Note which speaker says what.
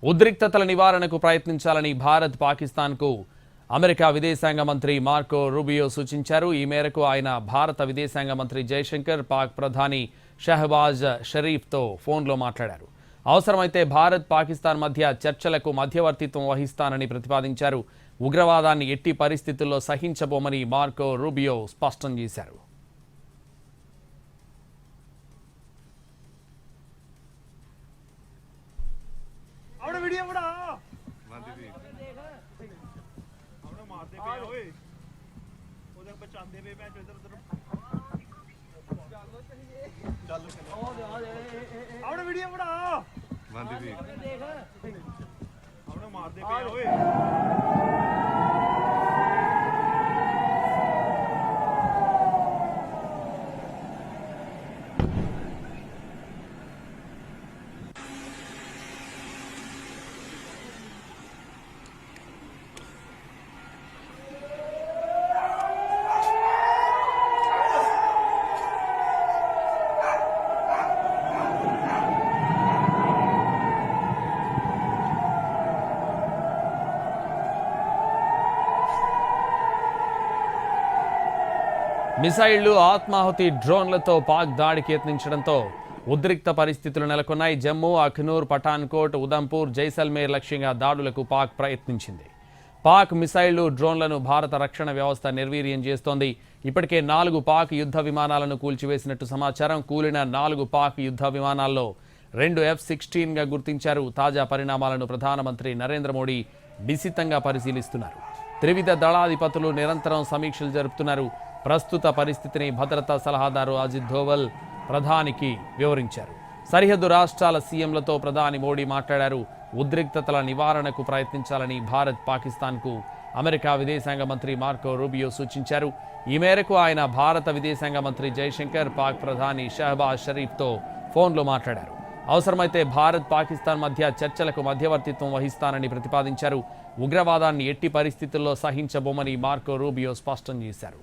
Speaker 1: ఉద్రిక్తతల నివారణకు ప్రయత్నించాలని భారత్ పాకిస్తాన్కు అమెరికా విదేశాంగ మంత్రి మార్కో రూబియో సూచించారు. ఈ మేరకు ఆయన భారత విదేశాంగ మంత్రి జైశంకర్, పాక్ ప్రధాని షహబాజ్ షరీఫ్తో ఫోన్లో మాట్లాడారు. అవసరమైతే భారత్ పాకిస్తాన్ మధ్య చర్చలకు మధ్యవర్తిత్వం వహిస్తానని ప్రతిపాదించారు. ఉగ్రవాదాన్ని ఎట్టి పరిస్థితుల్లో సహించబోమని మార్కో రూబియో స్పష్టం చేశారు. మిసైళ్లు, ఆత్మాహుతి డ్రోన్లతో పాక్ దాడికి యత్నించడంతో ఉద్రిక్త పరిస్థితులు నెలకొన్నాయి. జమ్మూ, అఖ్నూర్, పఠాన్కోట్, ఉదంపూర్, జైసల్మేర్ లక్ష్యంగా దాడులకు పాక్ ప్రయత్నించింది. పాక్ మిసైళ్లు, డ్రోన్లను భారత రక్షణ వ్యవస్థ నిర్వీర్యం చేస్తోంది. ఇప్పటికే 4 పాక్ యుద్ధ విమానాలను కూల్చివేసినట్టు సమాచారం. కూలిన 4 పాక్ యుద్ధ విమానాల్లో 2 F-16గా గుర్తించారు. తాజా పరిణామాలను ప్రధానమంత్రి నరేంద్ర మోడీ నిశితంగా పరిశీలిస్తున్నారు. త్రివిధ దళాధిపతులు నిరంతరం సమీక్షలు జరుపుతున్నారు. ప్రస్తుత పరిస్థితిని భద్రతా సలహాదారు అజిత్ ధోవల్ ప్రధానికి వివరించారు. సరిహద్దు రాష్ట్రాల సీఎంలతో ప్రధాని మోడీ మాట్లాడారు. ఉద్రిక్తతల నివారణకు ప్రయత్నించాలని భారత్ పాకిస్తాన్కు అమెరికా విదేశాంగ మంత్రి మార్కో రూబియో సూచించారు. ఈ మేరకు ఆయన భారత విదేశాంగ మంత్రి జైశంకర్, పాక్ ప్రధాని షహబాజ్ షరీఫ్తో ఫోన్లో మాట్లాడారు. అవసరమైతే భారత్ పాకిస్తాన్ మధ్య చర్చలకు మధ్యవర్తిత్వం వహిస్తానని ప్రతిపాదించారు. ఉగ్రవాదాన్ని ఎట్టి పరిస్థితుల్లో సహించబోమని మార్కో రూబియో స్పష్టం చేశారు.